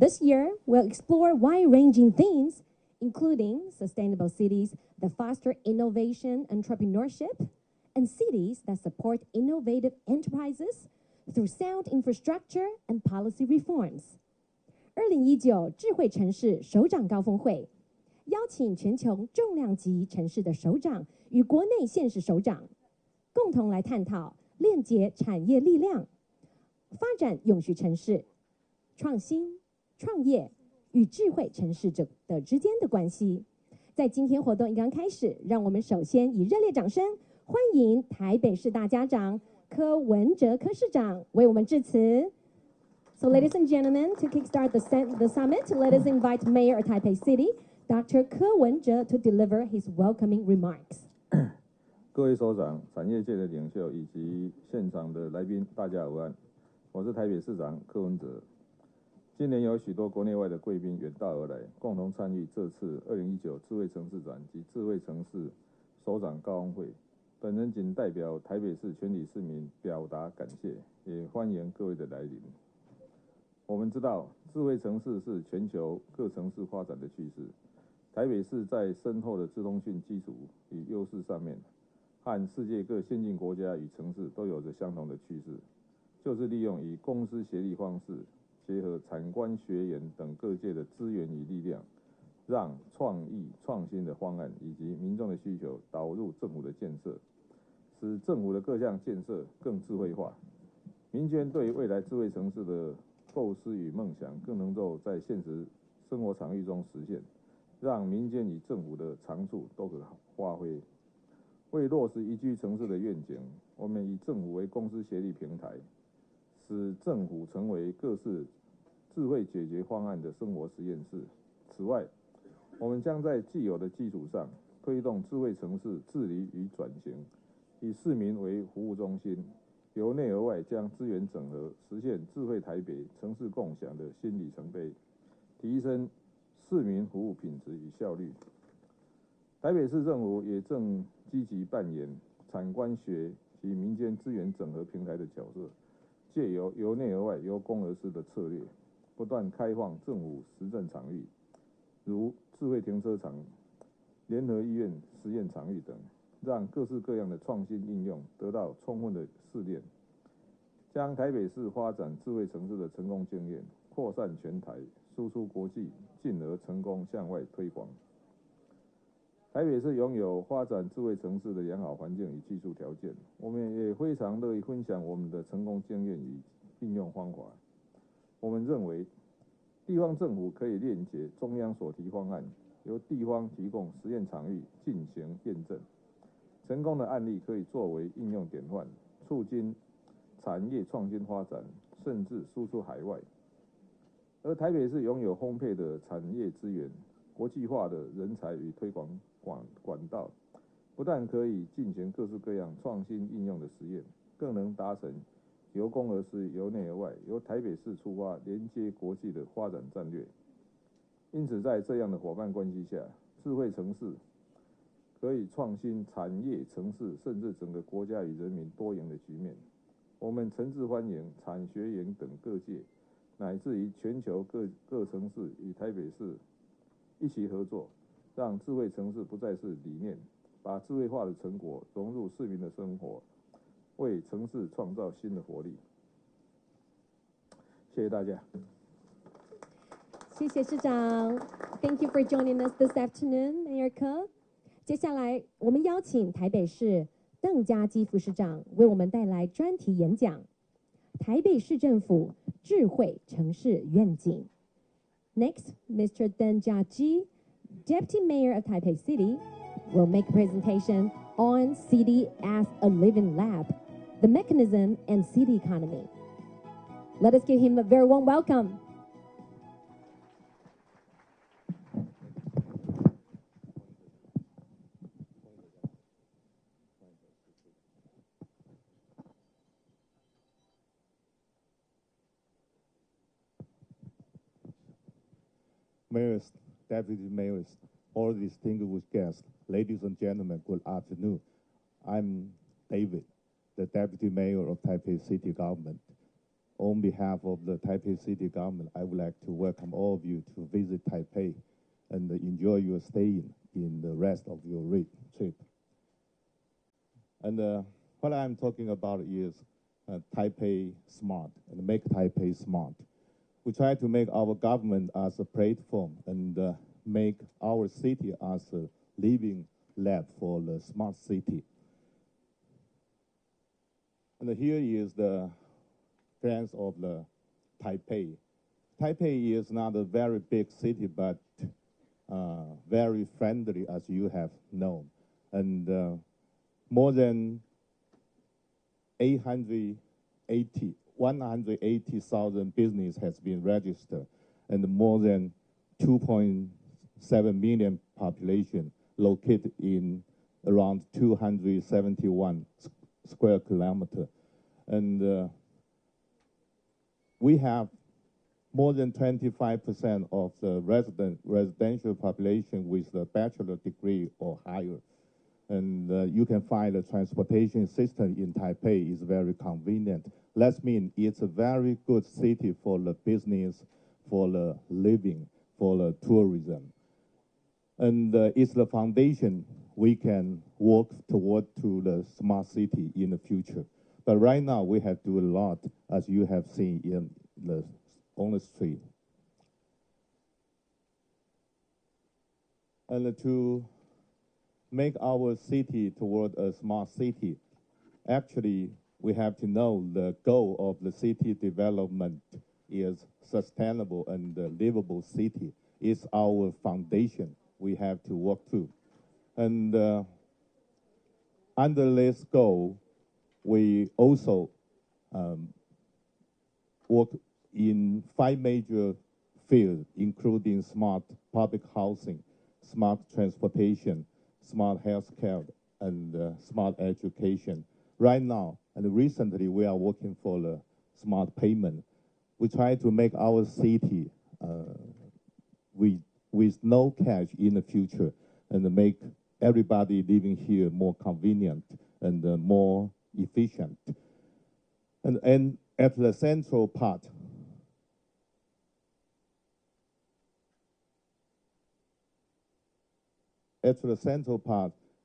This year, we'll explore wide-ranging themes, including sustainable cities that foster innovation, entrepreneurship, and cities that support innovative enterprises through sound infrastructure and policy reforms. 2019智慧城市首长高峰会邀请全球重量级城市的首长与国内县市首长，共同来探讨链接产业力量、发展永续城市、创新、创业与智慧城市的之间的关系。在今天活动一刚开始，让我们首先以热烈掌声欢迎台北市大家长柯文哲柯市长为我们致辞。So, ladies and gentlemen, to kickstart the summit, let us invite Mayor of Taipei City, Dr. Ke Wen-je, to deliver his welcoming remarks. 各位首长、产业界的领袖以及现场的来宾，大家午安。我是台北市长柯文哲。今年有许多国内外的贵宾远道而来，共同参与这次2019智慧城市展及智慧城市首长高峰会。本人仅代表台北市全体市民表达感谢，也欢迎各位的来临。我们知道，智慧城市是全球各城市发展的趋势。台北市在深厚的资通讯基础与优势上面，和世界各先进国家与城市都有着相同的趋势，就是利用以公私协力方式，结合产官学研等各界的资源与力量，让创意创新的方案以及民众的需求导入政府的建设，使政府的各项建设更智慧化，民间对未来智慧城市的构思与梦想更能够在现实生活场域中实现，让民间与政府的长处都可发挥。为落实宜居城市的愿景，我们以政府为公私协力平台，使政府成为各式智慧解决方案的生活实验室。此外，我们将在既有的基础上推动智慧城市治理与转型，以市民为服务中心，由内而外将资源整合，实现智慧台北城市共享的新里程碑，提升市民服务品质与效率。台北市政府也正积极扮演产官学及民间资源整合平台的角色，借由内而外、由公而私的策略，不断开放政府实证场域，如智慧停车场、联合医院实验场域等，让各式各样的创新应用得到充分的试炼，将台北市发展智慧城市的成功经验扩散全台，输出国际，进而成功向外推广。台北市拥有发展智慧城市的良好环境与技术条件，我们也非常乐意分享我们的成功经验与应用方法。我们认为，地方政府可以链接中央所提方案，由地方提供实验场域进行验证，成功的案例可以作为应用典范，促进产业创新发展，甚至输出海外。而台北市拥有丰沛的产业资源、国际化的人才与推广管道，不但可以进行各式各样创新应用的实验，更能达成由公而私、由内而外、由台北市出发连接国际的发展战略。因此，在这样的伙伴关系下，智慧城市可以创新产业、城市，甚至整个国家与人民多赢的局面。我们诚挚欢迎产学研等各界，乃至于全球各城市与台北市一起合作，让智慧城市不再是理念，把智慧化的成果融入市民的生活，为城市创造新的活力。谢谢大家。谢谢市长 ，Thank you for joining us this afternoon, Mayor Ke。接下来，我们邀请台北市邓家基副市长为我们带来专题演讲《台北市政府智慧城市愿景》。Next, Mr. Deng Jiaqi, Deputy Mayor of Taipei City, will make a presentation on City as a Living Lab, the mechanism and city economy. Let us give him a very warm welcome. Mayors, deputy mayors, all distinguished guests, ladies and gentlemen, good afternoon. I'm David, the deputy mayor of Taipei City Government. on behalf of the Taipei City government, I would like to welcome all of you to visit Taipei and enjoy your stay in the rest of your trip. And what I'm talking about is Taipei Smart, and make Taipei smart. We try to make our government as a platform and make our city as a living lab for the smart city. And here is the plans of the Taipei. Taipei is not a very big city, but very friendly, as you have known. And more than 180,000 business has been registered, and more than 2.7 million population located in around 271 square kilometer. And we have more than 25% of the residential population with a bachelor degree or higher. And you can find the transportation system in Taipei is very convenient. That means it's a very good city for the business, for the living, for the tourism. And it's the foundation we can work toward to the smart city in the future. But right now we have to do a lot, as you have seen on the street. And to make our city toward a smart city, actually, we have to know the goal of the city development is sustainable and livable city. It's our foundation we have to work through. And under this goal, we also work in 5 major fields, including smart public housing, smart transportation, smart healthcare, and smart education. Right now, and recently, we are working for the smart payment. We try to make our city with no cash in the future, and make everybody living here more convenient and more efficient. And at the central part,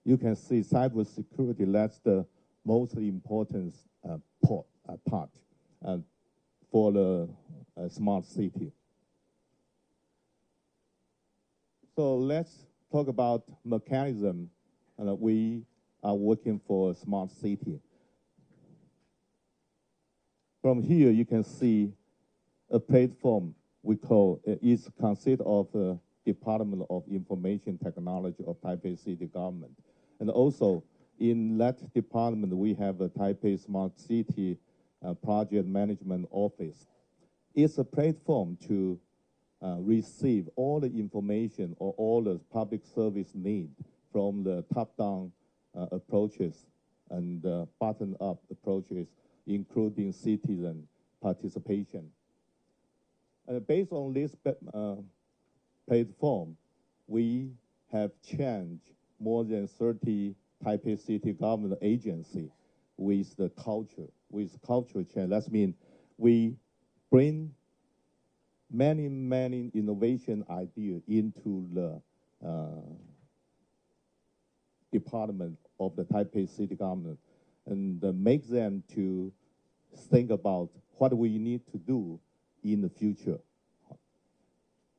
you can see cybersecurity. That's the most important part for the smart city. So let's talk about mechanism. We are working for a smart city. From here, you can see a platform we call, it consists of Department of Information Technology of Taipei City Government. And also, in that department, we have a Taipei Smart City Project Management Office. It's a platform to receive all the information or all the public service need from the top-down approaches and bottom-up approaches, including citizen participation. Based on this platform, we have changed more than 30 Taipei City government agency with the culture, with culture change. That means we bring many innovation ideas into the department of the Taipei City government and make them to think about what we need to do in the future.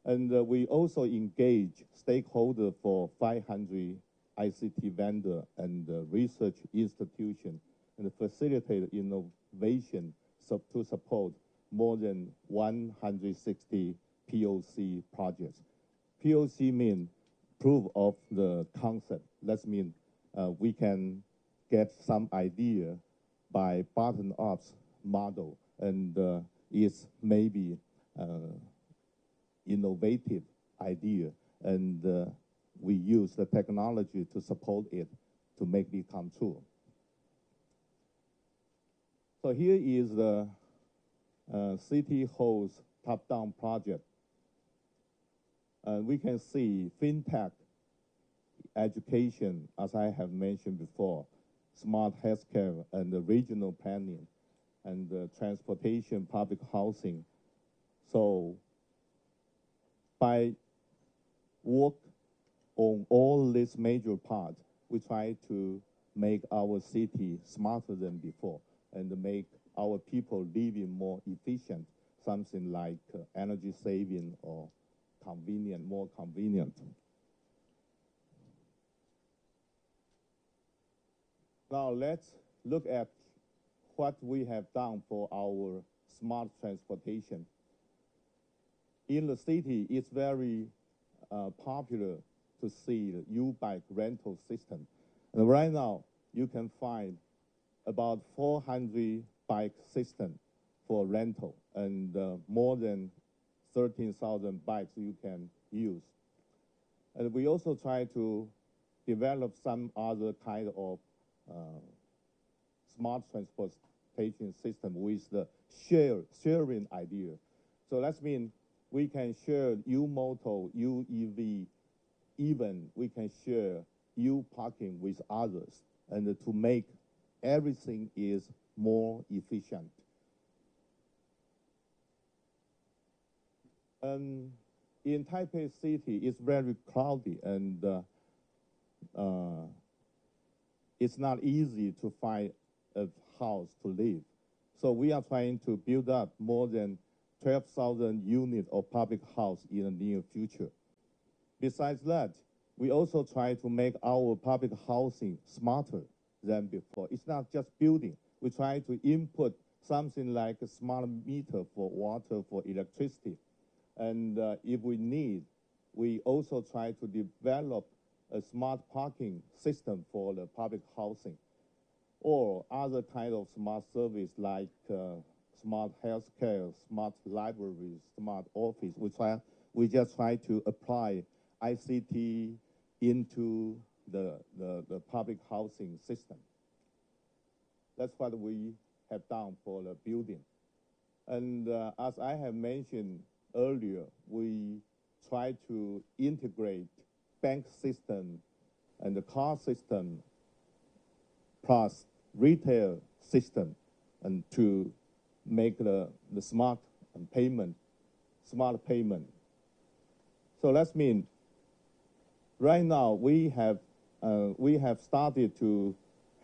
And we also engage stakeholders for 500 ICT vendor and research institution and facilitate innovation to support more than 160 POC projects. POC means proof of the concept. That means we can get some idea by bottom-up model, and it's maybe innovative idea, and we use the technology to support it to make it come true. So here is the City Hall's top-down project. We can see fintech, education, as I have mentioned before, smart healthcare, and the regional planning. and transportation, public housing. So by work on all these major parts, we try to make our city smarter than before and make our people living more efficient, something like energy saving or convenient, more convenient. Now let's look at what we have done for our smart transportation. In the city, it's very popular to see the U-bike rental system. And right now, you can find about 400 bike systems for rental and more than 13,000 bikes you can use. And we also try to develop some other kind of smart transportation system with the sharing idea. So that means we can share U-Moto, U-EV, even we can share U-Parking with others, and to make everything is more efficient. In Taipei City, it's very crowded, and it's not easy to find a house to live. So we are trying to build up more than 12,000 units of public house in the near future. Besides that, we also try to make our public housing smarter than before. It's not just building. We try to input something like a smart meter for water, for electricity. And if we need, we also try to develop a smart parking system for the public housing or other kind of smart service like smart healthcare, smart libraries, smart office. We just try to apply ICT into the public housing system. That's what we have done for the building. And as I have mentioned earlier, we try to integrate bank system and the car system plus retail system and to make the smart payment. So that means right now we have started to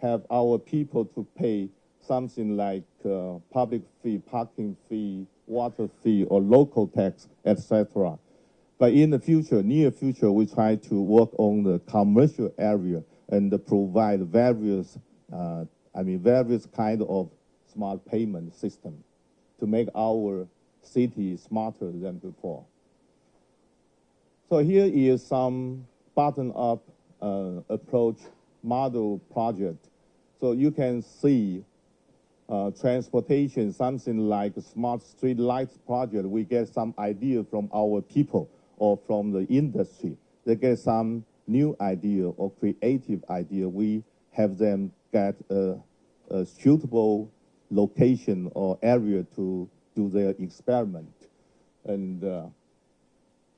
have our people to pay something like public fee, parking fee, water fee, or local tax, etc. But in the future, near future, we try to work on the commercial area and provide various kind of smart payment system to make our city smarter than before. So here is some bottom-up approach model project. So you can see transportation, something like a smart street lights project. We get some idea from our people or from the industry. They get some new idea or creative idea. We have them get a suitable location or area to do their experiment. And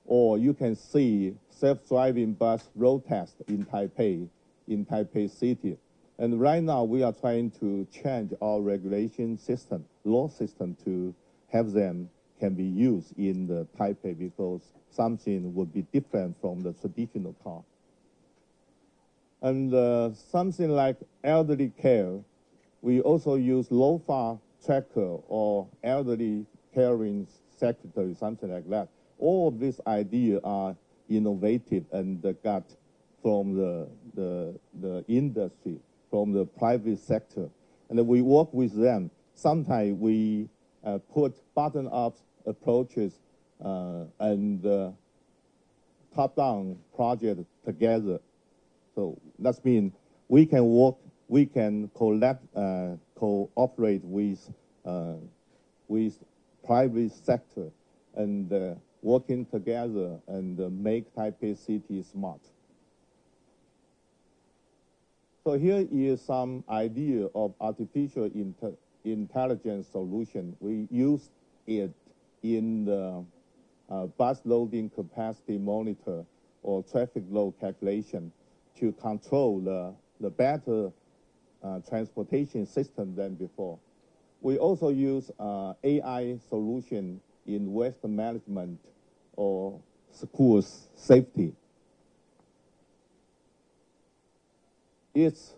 or you can see self-driving bus road test in Taipei City. And right now we are trying to change our regulation system, law system, to have them can be used in the Taipei because something would be different from the traditional car. And something like elderly care, we also use LOFA tracker or elderly caring secretary, something like that. All of these ideas are innovative and got from the industry, from the private sector. And we work with them. Sometimes we put bottom-up approaches and top-down project together. So that means we can work, we can cooperate with private sector and working together and make Taipei City smart. So here is some idea of artificial intelligence solution. We use it in the bus loading capacity monitor or traffic load calculation to control the better transportation system than before. we also use AI solution in waste management or schools safety. It's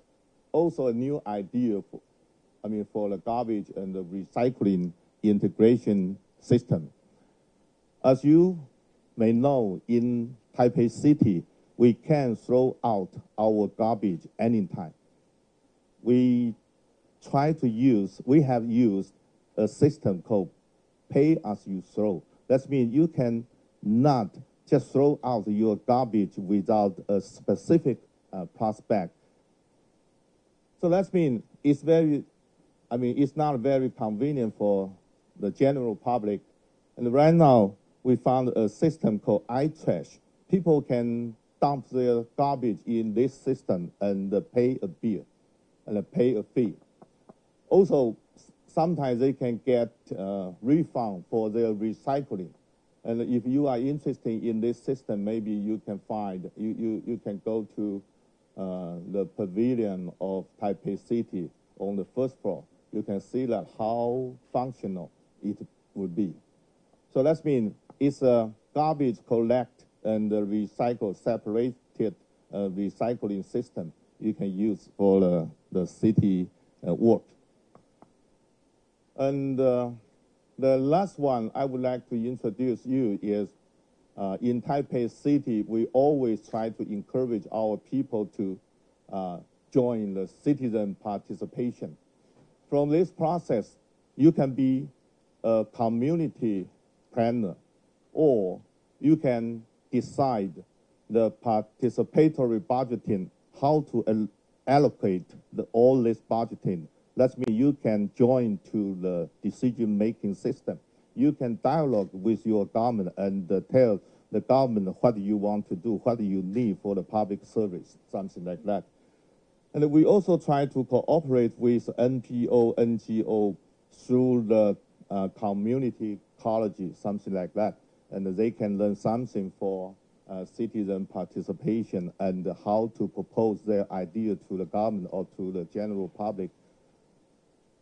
also a new idea for the garbage and the recycling integration system. As you may know, in Taipei City, we can throw out our garbage anytime. We have used a system called pay as you throw. That means you can not just throw out your garbage without a specific prospect. So that means it's not very convenient for the general public. And right now, we found a system called iTrash. People can dump their garbage in this system and pay a bill and pay a fee. Also, sometimes they can get refund for their recycling. And if you are interested in this system, maybe you can you can go to the pavilion of Taipei City on the first floor. You can see that how functional it would be. So that means it's a garbage collect and recycle separated recycling system you can use for the city work. And the last one I would like to introduce you is in Taipei City, we always try to encourage our people to join the citizen participation. From this process, you can be a community planner, or you can decide the participatory budgeting, how to allocate all this budgeting. That means you can join to the decision-making system. You can dialogue with your government and tell the government what you want to do, what you need for the public service, something like that. And we also try to cooperate with NPO, NGO through the community colleges, something like that. And they can learn something for citizen participation and how to propose their idea to the government or to the general public.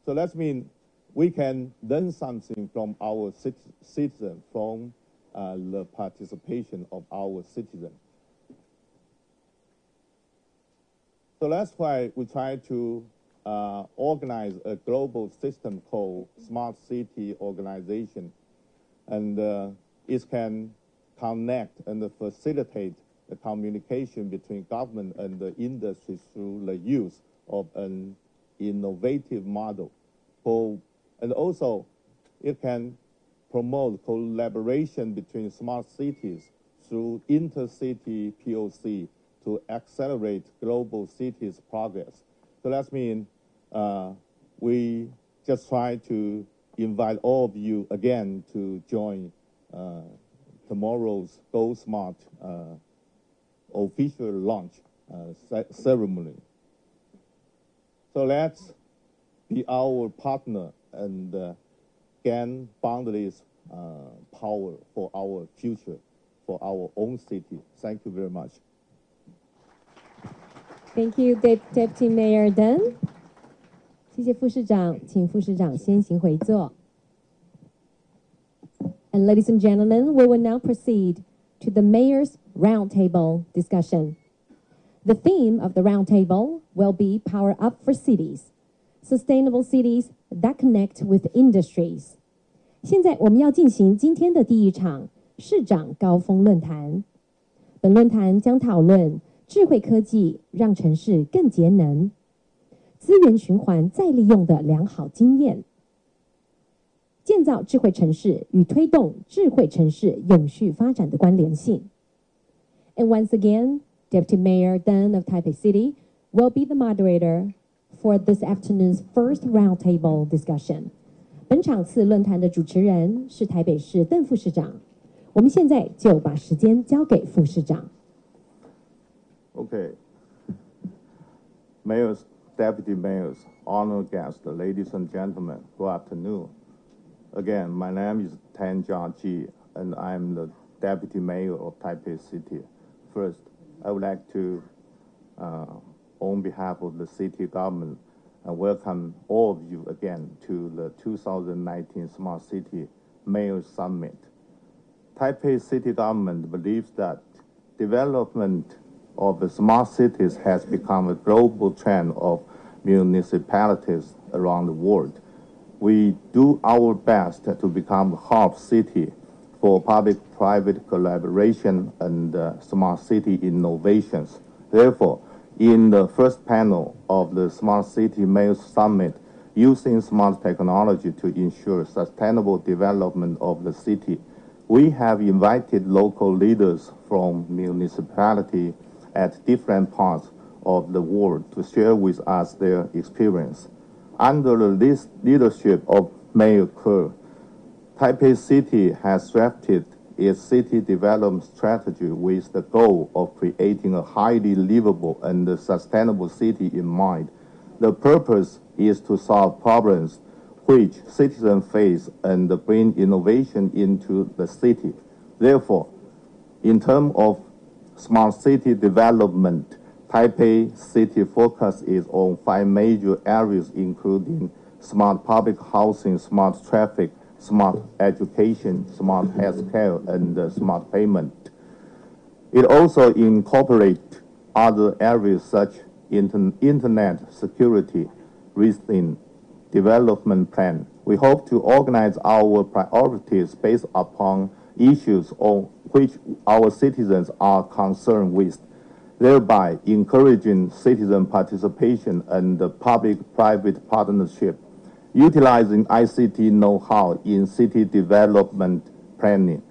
So that means we can learn something from our citizens, from the participation of our citizens. So that's why we try to organize a global system called Smart City Organization. And it can connect and facilitate the communication between government and the industry through the use of an innovative model. And also, it can promote collaboration between smart cities through intercity POC to accelerate global cities' progress. So that means we just try to invite all of you again to join tomorrow's Go Smart official launch ceremony. So let's be our partner and gain boundless power for our future, for our own city. Thank you very much. Thank you, Deputy Mayor Dunn. 谢谢副市长，请副市长先行回座。And ladies and gentlemen, we will now proceed to the Mayor's Roundtable discussion. The theme of the Roundtable will be Power Up for Cities, Sustainable Cities that Connect with Industries. 现在我们要进行今天的第一场市长高峰论坛。本论坛将讨论智慧科技让城市更节能，资源循环再利用的良好经验，建造智慧城市与推动智慧城市永续发展的关联性。And once again, Deputy Mayor Dunn of Taipei City will be the moderator for this afternoon's first roundtable discussion. 本场次论坛的主持人是台北市邓副市长。我们现在就把时间交给副市长。Okay. Mayors, deputy mayors, honored guests, ladies and gentlemen, good afternoon. Again, my name is Tan Jia, and I'm the deputy mayor of Taipei City. First, I would like to, on behalf of the city government, and welcome all of you again to the 2019 Smart City Mayor Summit. Taipei City Government believes that development of the smart cities has become a global trend of municipalities around the world. We do our best to become a hub city for public-private collaboration and smart city innovations. Therefore, in the first panel of the Smart City Mayor Summit, using smart technology to ensure sustainable development of the city, we have invited local leaders from municipality at different parts of the world to share with us their experience. Under the leadership of Mayor Kerr, Taipei City has drafted its city development strategy with the goal of creating a highly livable and sustainable city in mind. The purpose is to solve problems which citizens face and bring innovation into the city. Therefore, in terms of smart city development, Taipei City focus is on 5 major areas, including smart public housing, smart traffic, smart education, smart healthcare, and smart payment. It also incorporates other areas such as internet security within development plan. We hope to organize our priorities based upon issues on which our citizens are concerned with, thereby encouraging citizen participation and public-private partnership, utilizing ICT know-how in city development planning.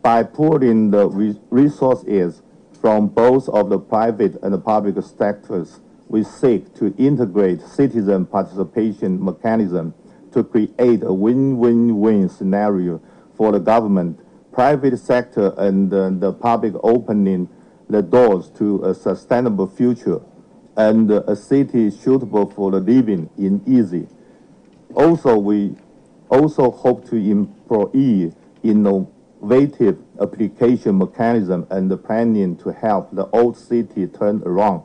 By pooling the resources from both of the private and the public sectors, we seek to integrate citizen participation mechanism to create a win-win-win scenario for the government, private sector, and the public, opening the doors to a sustainable future and a city suitable for the living in easy. Also, we also hope to employ innovative application mechanism and the planning to help the old city turn around,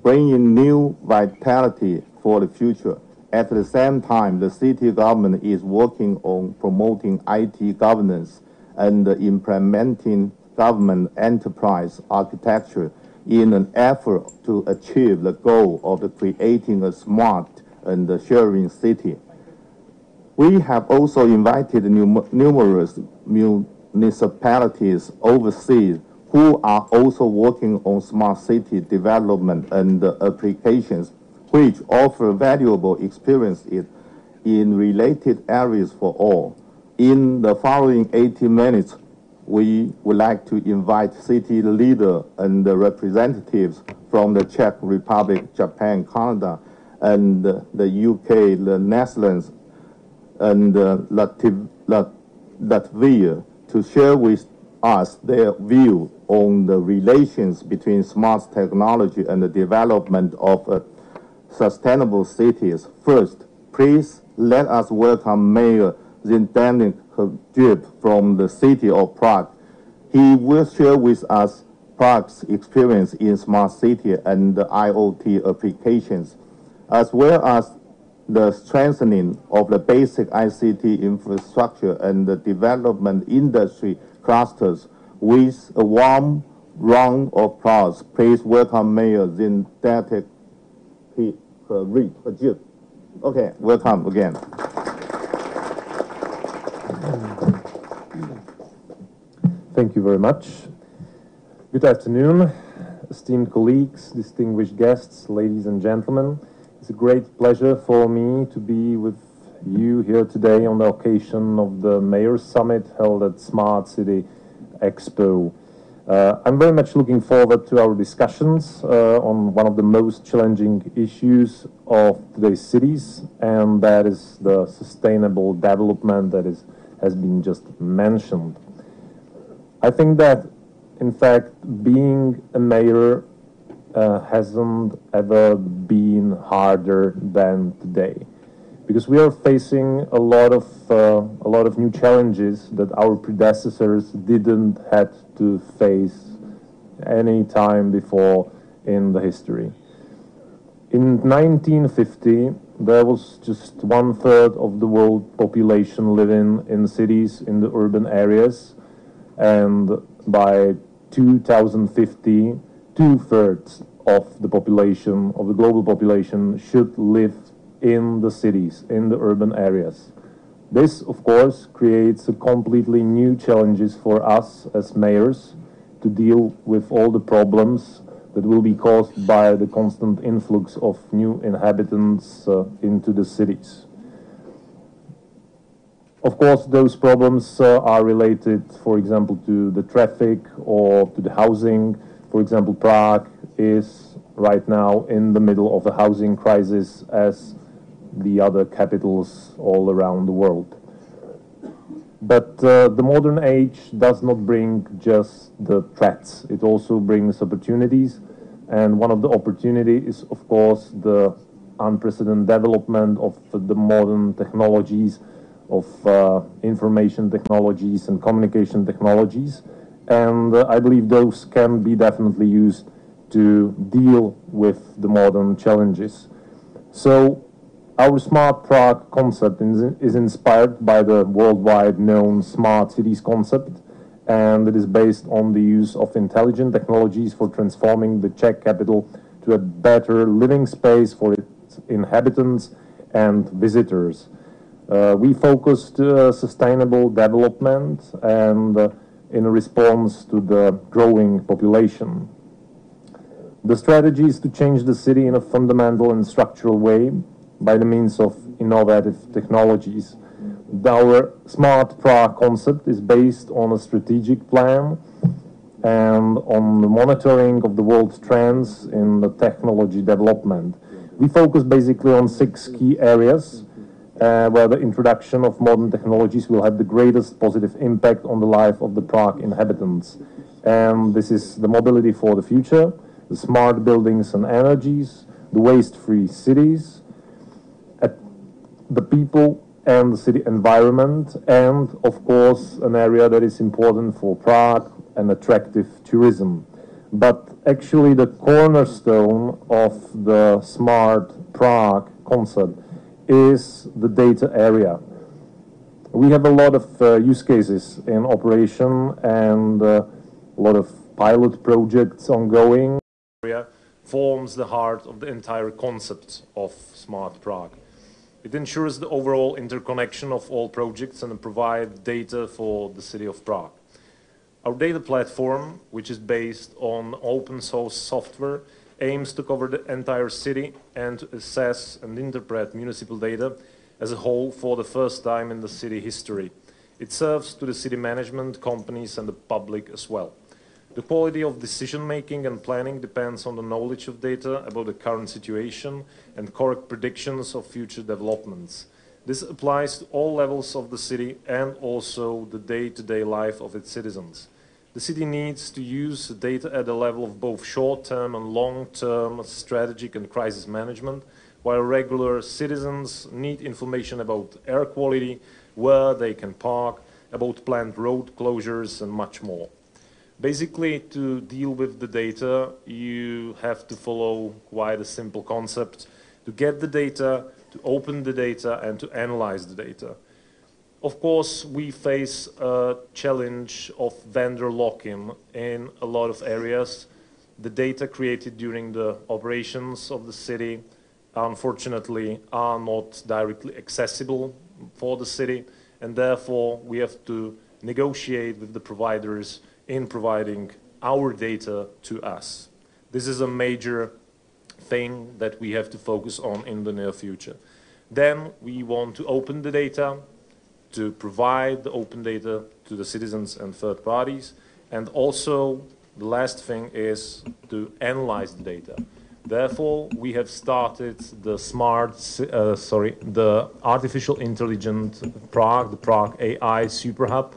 bringing new vitality for the future. At the same time, the city government is working on promoting IT governance and implementing government enterprise architecture in an effort to achieve the goal of creating a smart and sharing city. We have also invited numerous municipalities overseas who are also working on smart city development and applications, which offer valuable experiences in related areas for all. In the following 80 minutes, we would like to invite city leaders and the representatives from the Czech Republic, Japan, Canada, and the UK, the Netherlands, and Latvia to share with us their view on the relations between smart technology and the development of sustainable cities. First, please let us welcome Mayor Zdeněk Hřib from the city of Prague. He will share with us Prague's experience in smart city and IoT applications, as well as the strengthening of the basic ICT infrastructure and the development industry clusters. With a warm round of applause, please welcome Mayor Zdeněk Hřib. Okay, welcome again. Thank you very much. Good afternoon, esteemed colleagues, distinguished guests, ladies and gentlemen. It's a great pleasure for me to be with you here today on the occasion of the Mayor's Summit held at Smart City Expo. I'm very much looking forward to our discussions on one of the most challenging issues of today's cities, and that is the sustainable development that has been just mentioned. I think that, in fact, being a mayor hasn't ever been harder than today, because we are facing a lot of new challenges that our predecessors didn't have to face any time before in the history. In 1950, there was just 1/3 of the world population living in cities, in the urban areas, and by 2050, 2/3 of the population, of the global population, should live in the cities, in the urban areas. This, of course, creates a completely new challenges for us as mayors to deal with all the problems that will be caused by the constant influx of new inhabitants into the cities. Of course, those problems are related, for example, to the traffic or to the housing. For example, Prague is right now in the middle of a housing crisis as the other capitals all around the world. But the modern age does not bring just the threats, it also brings opportunities. And one of the opportunities is, of course, the unprecedented development of the modern technologies, of information technologies and communication technologies. And I believe those can be definitely used to deal with the modern challenges. So our Smart Prague concept is inspired by the worldwide known smart cities concept, and it is based on the use of intelligent technologies for transforming the Czech capital to a better living space for its inhabitants and visitors. We focused sustainable development and in response to the growing population. The strategy is to change the city in a fundamental and structural way by the means of innovative technologies. Our Smart Prague concept is based on a strategic plan and on the monitoring of the world's trends in the technology development. We focus basically on 6 key areas where the introduction of modern technologies will have the greatest positive impact on the life of the Prague inhabitants. And this is the mobility for the future, the smart buildings and energies, the waste-free cities, the people and the city environment, and of course an area that is important for Prague, an attractive tourism. But actually the cornerstone of the Smart Prague concept is the data area. We have a lot of use cases in operation and a lot of pilot projects ongoing. Area forms the heart of the entire concept of Smart Prague. It ensures the overall interconnection of all projects and provides data for the city of Prague. Our data platform, which is based on open source software, aims to cover the entire city and to assess and interpret municipal data as a whole for the first time in the city history. It serves to the city management, companies and the public as well. The quality of decision-making and planning depends on the knowledge of data about the current situation and correct predictions of future developments. This applies to all levels of the city and also the day-to-day life of its citizens. The city needs to use data at the level of both short-term and long-term strategic and crisis management, while regular citizens need information about air quality, where they can park, about planned road closures and much more. Basically, to deal with the data, you have to follow quite a simple concept: to get the data, to open the data, and to analyze the data. Of course, we face a challenge of vendor lock-in in a lot of areas. The data created during the operations of the city, unfortunately, are not directly accessible for the city, and therefore we have to negotiate with the providers in providing our data to us. This is a major thing that we have to focus on in the near future. Then we want to open the data, to provide the open data to the citizens and third parties, and also the last thing is to analyze the data. Therefore, we have started the the artificial intelligence Prague, the Prague AI Super Hub.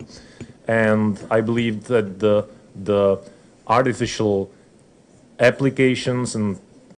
And I believe that the artificial applications and